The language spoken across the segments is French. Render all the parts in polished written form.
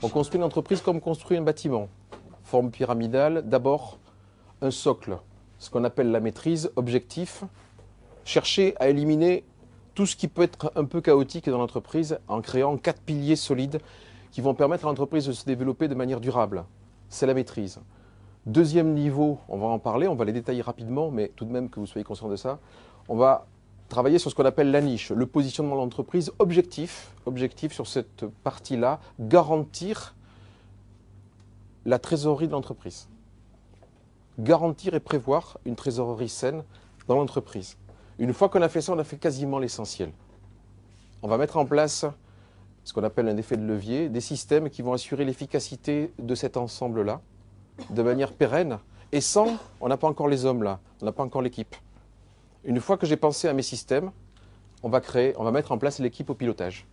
On construit une entreprise comme on construit un bâtiment. Forme pyramidale, d'abord un socle, ce qu'on appelle la maîtrise, objectif, chercher à éliminer tout ce qui peut être un peu chaotique dans l'entreprise en créant 4 piliers solides qui vont permettre à l'entreprise de se développer de manière durable. C'est la maîtrise. Deuxième niveau, on va en parler, on va les détailler rapidement, mais tout de même que vous soyez conscient de ça. On va travailler sur ce qu'on appelle la niche, le positionnement de l'entreprise, objectif sur cette partie-là, garantir la trésorerie de l'entreprise. Garantir et prévoir une trésorerie saine dans l'entreprise. Une fois qu'on a fait ça, on a fait quasiment l'essentiel. On va mettre en place ce qu'on appelle un effet de levier, des systèmes qui vont assurer l'efficacité de cet ensemble-là, de manière pérenne, et sans, on n'a pas encore les hommes là, on n'a pas encore l'équipe. Une fois que j'ai pensé à mes systèmes, on va mettre en place l'équipe au pilotage.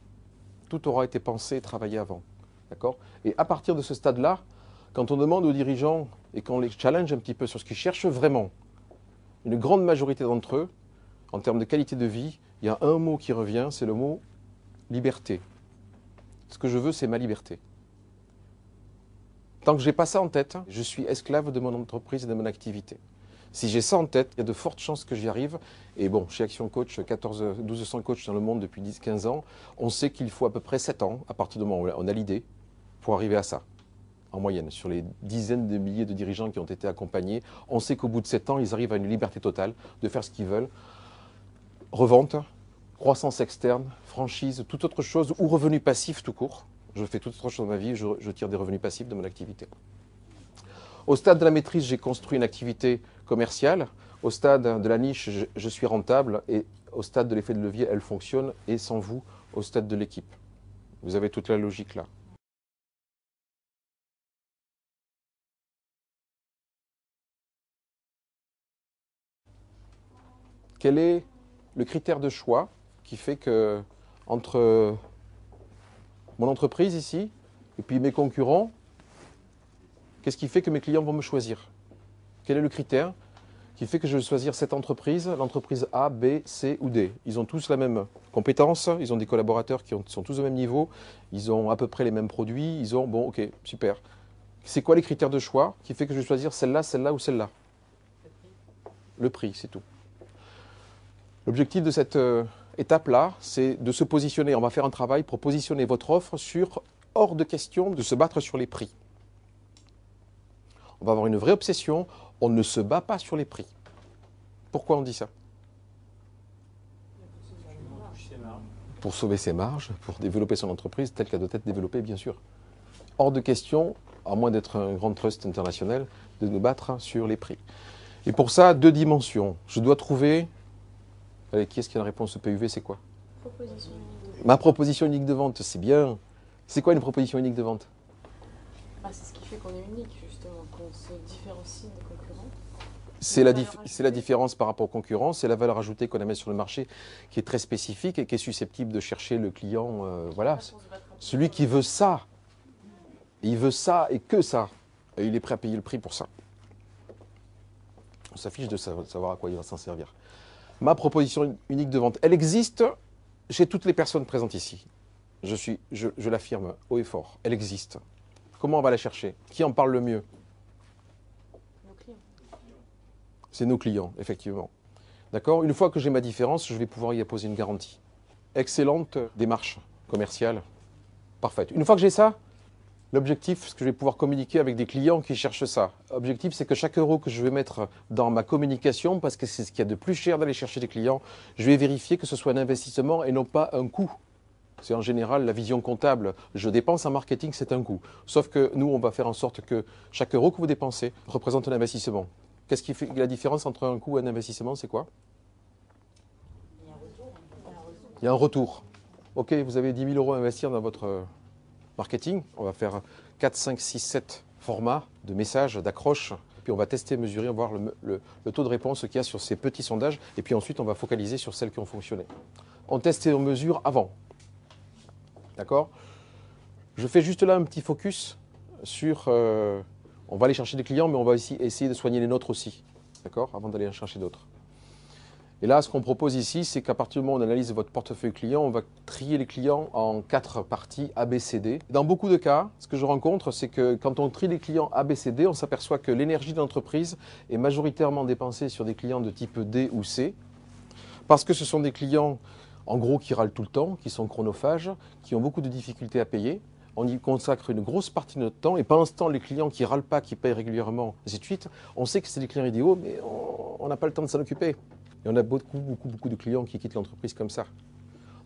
Tout aura été pensé et travaillé avant. D'accord ? Et à partir de ce stade-là, quand on demande aux dirigeants et qu'on les challenge un petit peu sur ce qu'ils cherchent vraiment, une grande majorité d'entre eux, en termes de qualité de vie, il y a un mot qui revient, c'est le mot liberté. Ce que je veux, c'est ma liberté. Tant que je n'ai pas ça en tête, je suis esclave de mon entreprise et de mon activité. Si j'ai ça en tête, il y a de fortes chances que j'y arrive. Et bon, chez Action Coach, 1200 coachs dans le monde depuis 10-15 ans, on sait qu'il faut à peu près 7 ans, à partir du moment où on a l'idée, pour arriver à ça. En moyenne, sur les dizaines de milliers de dirigeants qui ont été accompagnés, on sait qu'au bout de 7 ans, ils arrivent à une liberté totale de faire ce qu'ils veulent. Revente, croissance externe, franchise, toute autre chose, ou revenu passif tout court. Je fais toute autre chose dans ma vie, je tire des revenus passifs de mon activité. Au stade de la maîtrise, j'ai construit une activité commerciale. Au stade de la niche, je suis rentable. Et au stade de l'effet de levier, elle fonctionne. Et sans vous, au stade de l'équipe. Vous avez toute la logique là. Quel est le critère de choix qui fait que, entre mon entreprise ici et puis mes concurrents, qu'est-ce qui fait que mes clients vont me choisir? Quel est le critère qui fait que je vais choisir cette entreprise, l'entreprise A, B, C ou D? Ils ont tous la même compétence, ils ont des collaborateurs qui sont tous au même niveau, ils ont à peu près les mêmes produits, ils ont, bon, ok, super. C'est quoi les critères de choix qui fait que je vais choisir celle-là ou celle-là? Le prix, c'est tout. L'objectif de cette étape-là, c'est de se positionner. On va faire un travail pour positionner votre offre sur, hors de question de se battre sur les prix. On va avoir une vraie obsession, on ne se bat pas sur les prix. Pourquoi on dit ça? Pour sauver ses marges, pour développer son entreprise telle qu'elle doit être développée, bien sûr. Hors de question, à moins d'être un grand trust international, de nous battre sur les prix. Et pour ça, 2 dimensions. Je dois trouver... Allez, qui est-ce qui a la réponse au PUV, c'est quoi? Proposition unique de Ma proposition unique de vente, c'est bien. C'est quoi une proposition unique de vente? c'est ce qui fait qu'on est unique, justement, qu'on se différencie des concurrents. C'est la différence par rapport aux concurrents, c'est la valeur ajoutée qu'on amène sur le marché qui est très spécifique et qui est susceptible de chercher le client, voilà, celui qui veut ça. Il veut ça et que ça. Et il est prêt à payer le prix pour ça. On s'affiche de savoir à quoi il va s'en servir. Ma proposition unique de vente, elle existe chez toutes les personnes présentes ici. Je l'affirme haut et fort, elle existe. Comment on va la chercher? Qui en parle le mieux? Nos clients. C'est nos clients, effectivement. D'accord? Une fois que j'ai ma différence, je vais pouvoir y apposer une garantie. Excellente démarche commerciale. Parfaite. Une fois que j'ai ça, l'objectif, c'est que je vais pouvoir communiquer avec des clients qui cherchent ça. L'objectif, c'est que chaque euro que je vais mettre dans ma communication, parce que c'est ce qu'il y a de plus cher d'aller chercher des clients, je vais vérifier que ce soit un investissement et non pas un coût. C'est en général la vision comptable. Je dépense en marketing, c'est un coût. Sauf que nous, on va faire en sorte que chaque euro que vous dépensez représente un investissement. Qu'est-ce qui fait la différence entre un coût et un investissement? C'est quoi? Il y a un retour. Ok, vous avez 10 000 euros à investir dans votre marketing. On va faire 4, 5, 6, 7 formats de messages, d'accroches. Puis on va tester, mesurer, voir le taux de réponse qu'il y a sur ces petits sondages. Et puis ensuite, on va focaliser sur celles qui ont fonctionné. On teste et on mesure avant. D'accord? Je fais juste là un petit focus sur... on va aller chercher des clients, mais on va aussi essayer de soigner les nôtres aussi. D'accord? Avant d'aller en chercher d'autres. Et là, ce qu'on propose ici, c'est qu'à partir du moment où on analyse votre portefeuille client, on va trier les clients en 4 parties A, B, C, D. Dans beaucoup de cas, ce que je rencontre, c'est que quand on trie les clients A, B, C, D, on s'aperçoit que l'énergie de l'entreprise est majoritairement dépensée sur des clients de type D ou C, parce que ce sont des clients, en gros, qui râlent tout le temps, qui sont chronophages, qui ont beaucoup de difficultés à payer. On y consacre une grosse partie de notre temps, et pendant ce temps, les clients qui râlent pas, qui payent régulièrement, ainsi de suite, on sait que c'est des clients idéaux, mais on n'a pas le temps de s'en occuper. Et on a beaucoup de clients qui quittent l'entreprise comme ça.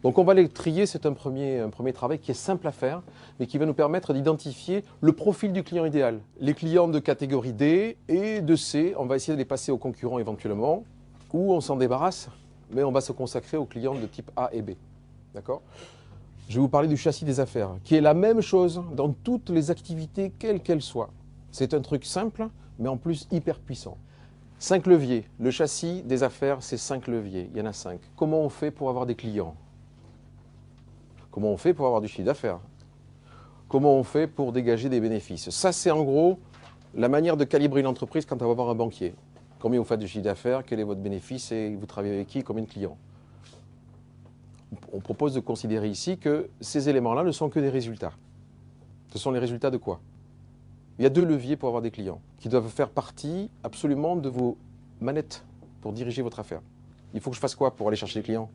Donc on va les trier, c'est un premier travail qui est simple à faire, mais qui va nous permettre d'identifier le profil du client idéal. Les clients de catégorie D et de C, on va essayer de les passer aux concurrents éventuellement, ou on s'en débarrasse, mais on va se consacrer aux clients de type A et B. D'accord ? Je vais vous parler du châssis des affaires, qui est la même chose dans toutes les activités, quelles qu'elles soient. C'est un truc simple, mais en plus hyper puissant. 5 leviers. Le châssis des affaires, c'est 5 leviers. Il y en a 5. Comment on fait pour avoir des clients? Comment on fait pour avoir du chiffre d'affaires? Comment on fait pour dégager des bénéfices? Ça, c'est en gros la manière de calibrer une entreprise quand on va voir un banquier. Combien vous faites de chiffre d'affaires? Quel est votre bénéfice? Et vous travaillez avec qui? Combien de clients? On propose de considérer ici que ces éléments-là ne sont que des résultats. Ce sont les résultats de quoi? Il y a 2 leviers pour avoir des clients qui doivent faire partie absolument de vos manettes pour diriger votre affaire. Il faut que je fasse quoi pour aller chercher des clients?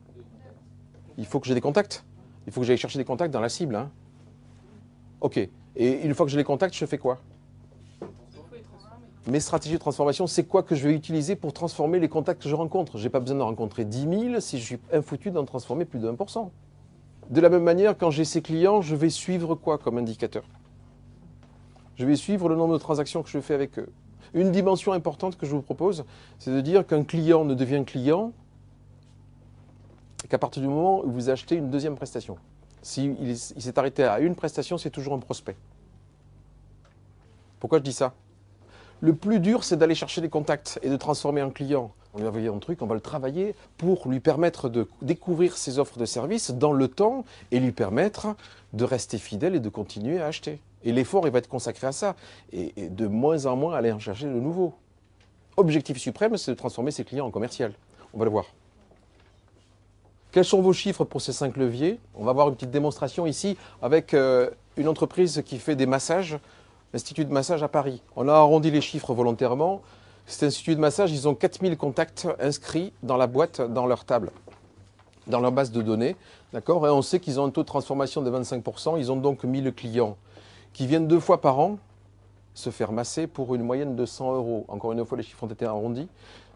Il faut que j'ai des contacts. Il faut que j'aille chercher des contacts dans la cible. Hein. Ok. Et une fois que j'ai les contacts, je fais quoi? Mes stratégies de transformation, c'est quoi que je vais utiliser pour transformer les contacts que je rencontre? Je n'ai pas besoin de rencontrer 10 000 si je suis infoutu d'en transformer plus de 1%. De la même manière, quand j'ai ces clients, je vais suivre quoi comme indicateur? Je vais suivre le nombre de transactions que je fais avec eux. Une dimension importante que je vous propose, c'est de dire qu'un client ne devient client qu'à partir du moment où vous achetez une deuxième prestation. S'il s'est arrêté à une prestation, c'est toujours un prospect. Pourquoi je dis ça? Le plus dur, c'est d'aller chercher des contacts et de transformer un client. On lui a envoyé un truc, on va le travailler pour lui permettre de découvrir ses offres de services dans le temps et lui permettre de rester fidèle et de continuer à acheter. Et l'effort, il va être consacré à ça. Et de moins en moins aller en chercher de nouveau. Objectif suprême, c'est de transformer ses clients en commercial. On va le voir. Quels sont vos chiffres pour ces 5 leviers? On va voir une petite démonstration ici avec une entreprise qui fait des massages, l'Institut de massage à Paris. On a arrondi les chiffres volontairement. Cet institut de massage, ils ont 4000 contacts inscrits dans la boîte, dans leur table, dans leur base de données. D'accord? Et on sait qu'ils ont un taux de transformation de 25%. Ils ont donc 1000 clients qui viennent 2 fois par an se faire masser pour une moyenne de 100 euros. Encore une fois, les chiffres ont été arrondis.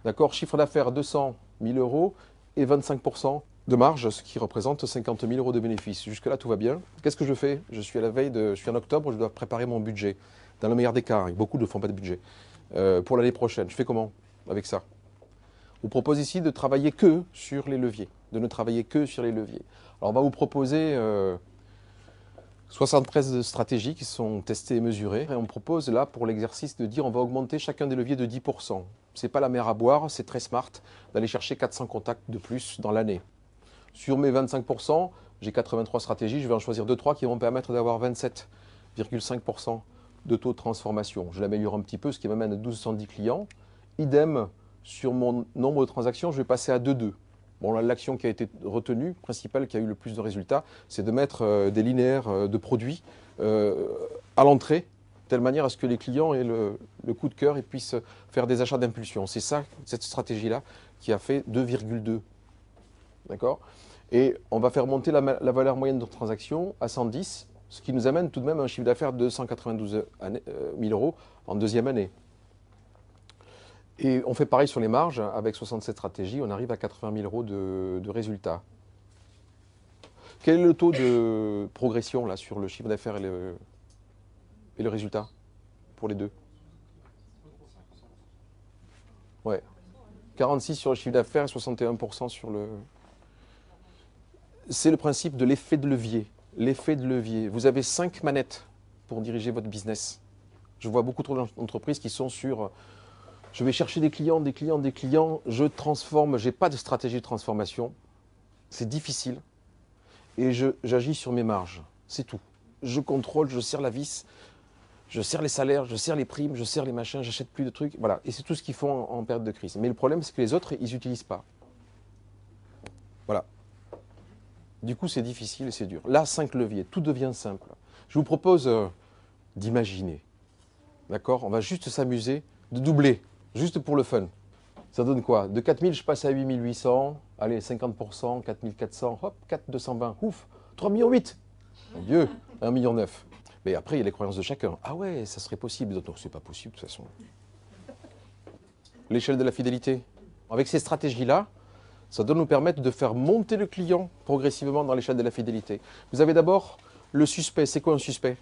D'accord? Chiffre d'affaires 200 000 euros et 25% de marge, ce qui représente 50 000 euros de bénéfices. Jusque-là, tout va bien. Qu'est-ce que je fais? Je suis à la veille je suis en octobre, je dois préparer mon budget. Dans le meilleur des cas, beaucoup ne font pas de budget. Pour l'année prochaine, je fais comment avec ça? On vous propose ici de travailler que sur les leviers, de ne travailler que sur les leviers. Alors, on va vous proposer 73 stratégies qui sont testées et mesurées. Et on propose là, pour l'exercice, de dire on va augmenter chacun des leviers de 10%. Ce n'est pas la mer à boire, c'est très smart d'aller chercher 400 contacts de plus dans l'année. Sur mes 25%, j'ai 83 stratégies, je vais en choisir 2-3 qui vont me permettre d'avoir 27,5% de taux de transformation. Je l'améliore un petit peu, ce qui m'amène à 1210 clients. Idem, sur mon nombre de transactions, je vais passer à 2,2. Bon, là, l'action qui a été retenue, principale, qui a eu le plus de résultats, c'est de mettre des linéaires de produits à l'entrée, de telle manière à ce que les clients aient le coup de cœur et puissent faire des achats d'impulsion. C'est ça, cette stratégie-là, qui a fait 2,2. D'accord? Et on va faire monter la valeur moyenne de transaction à 110, ce qui nous amène tout de même à un chiffre d'affaires de 192 000 euros en deuxième année. Et on fait pareil sur les marges, avec 67 stratégies, on arrive à 80 000 euros de résultats. Quel est le taux de progression là, sur le chiffre d'affaires et le résultat pour les deux? Ouais. 46 sur le chiffre d'affaires et 61% sur le... C'est le principe de l'effet de levier. L'effet de levier. Vous avez 5 manettes pour diriger votre business. Je vois beaucoup trop d'entreprises qui sont sur... Je vais chercher des clients, je transforme, je n'ai pas de stratégie de transformation. C'est difficile. Et j'agis sur mes marges. C'est tout. Je contrôle, je serre la vis, je serre les salaires, je serre les primes, je serre les machins, j'achète plus de trucs. Voilà. Et c'est tout ce qu'ils font en période de crise. Mais le problème, c'est que les autres, ils n'utilisent pas. Voilà. Du coup, c'est difficile et c'est dur. Là, 5 leviers, tout devient simple. Je vous propose d'imaginer. D'accord? On va juste s'amuser de doubler, juste pour le fun. Ça donne quoi? De 4000, je passe à 8800. Allez, 50%, 4400. Hop, 4220. Ouf, 3,8 millions. Mon Dieu, 1,9 million. Mais après, il y a les croyances de chacun. Ah ouais, ça serait possible. Non, c'est pas possible de toute façon. L'échelle de la fidélité. Avec ces stratégies-là, ça doit nous permettre de faire monter le client progressivement dans l'échelle de la fidélité. Vous avez d'abord le suspect. C'est quoi un suspect?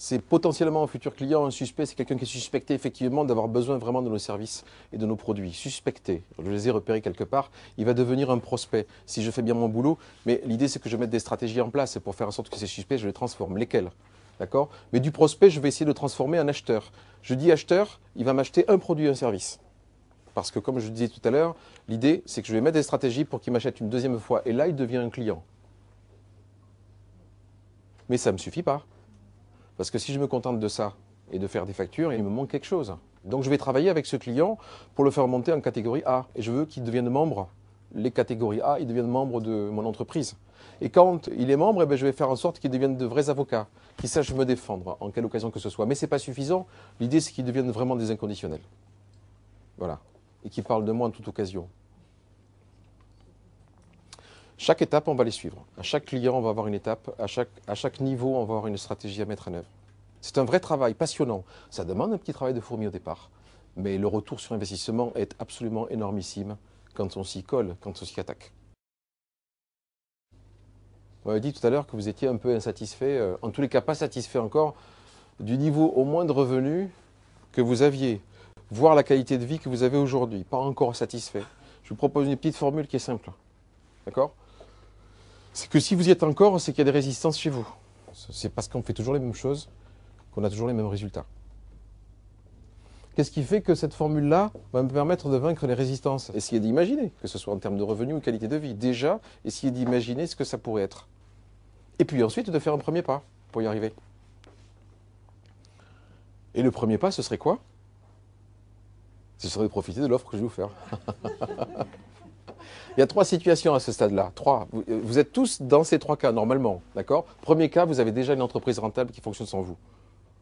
C'est potentiellement un futur client. Un suspect, c'est quelqu'un qui est suspecté effectivement d'avoir besoin vraiment de nos services et de nos produits. Suspecté, je les ai repérés quelque part, il va devenir un prospect si je fais bien mon boulot. Mais l'idée, c'est que je mette des stratégies en place et pour faire en sorte que ces suspects, je les transforme. Lesquels? D'accord? Mais du prospect, je vais essayer de le transformer en acheteur. Je dis acheteur, il va m'acheter un produit, un service. Parce que comme je disais tout à l'heure, l'idée, c'est que je vais mettre des stratégies pour qu'il m'achète une deuxième fois. Et là, il devient un client. Mais ça ne me suffit pas. Parce que si je me contente de ça et de faire des factures, il me manque quelque chose. Donc je vais travailler avec ce client pour le faire monter en catégorie A. Et je veux qu'il devienne membre. Les catégories A, ils deviennent membres de mon entreprise. Et quand il est membre, eh bien, je vais faire en sorte qu'il devienne de vrais avocats, qu'ils sachent me défendre en quelle occasion que ce soit. Mais ce n'est pas suffisant. L'idée, c'est qu'ils deviennent vraiment des inconditionnels. Voilà. Et qui parlent de moi en toute occasion. Chaque étape, on va les suivre. À chaque client, on va avoir une étape. À chaque niveau, on va avoir une stratégie à mettre en œuvre. C'est un vrai travail passionnant. Ça demande un petit travail de fourmi au départ. Mais le retour sur investissement est absolument énormissime quand on s'y colle, quand on s'y attaque. Vous m'avez dit tout à l'heure que vous étiez un peu insatisfait, en tous les cas pas satisfait encore, du niveau au moins de revenus que vous aviez, voire la qualité de vie que vous avez aujourd'hui. Pas encore satisfait. Je vous propose une petite formule qui est simple. D'accord? C'est que si vous y êtes encore, c'est qu'il y a des résistances chez vous. C'est parce qu'on fait toujours les mêmes choses qu'on a toujours les mêmes résultats. Qu'est-ce qui fait que cette formule-là va me permettre de vaincre les résistances? Essayez d'imaginer, que ce soit en termes de revenus ou qualité de vie. Déjà, essayez d'imaginer ce que ça pourrait être. Et puis ensuite, de faire un premier pas pour y arriver. Et le premier pas, ce serait quoi? Ce serait de profiter de l'offre que je vais vous faire. Il y a 3 situations à ce stade-là. 3. Vous êtes tous dans ces 3 cas, normalement. D'accord? Premier cas, vous avez déjà une entreprise rentable qui fonctionne sans vous.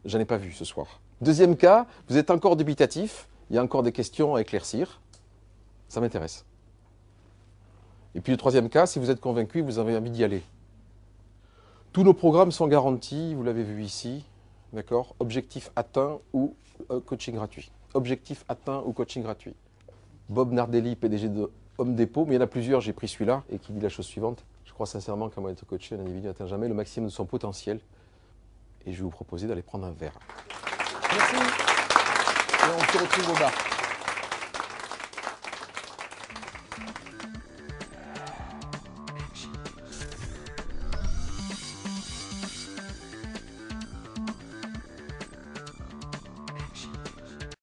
J'en ai pas vu ce soir. Deuxième cas, vous êtes encore dubitatif. Il y a encore des questions à éclaircir. Ça m'intéresse. Et puis le troisième cas, si vous êtes convaincu, vous avez envie d'y aller. Tous nos programmes sont garantis, vous l'avez vu ici. D'accord? Objectif atteint ou coaching gratuit. Objectif atteint ou coaching gratuit. Bob Nardelli, PDG de Home Depot, mais il y en a plusieurs, j'ai pris celui-là, et qui dit la chose suivante. Je crois sincèrement qu'à moins d'être coaché, un individu n'atteint jamais le maximum de son potentiel. Et je vais vous proposer d'aller prendre un verre. Merci. Et on se retrouve au bar.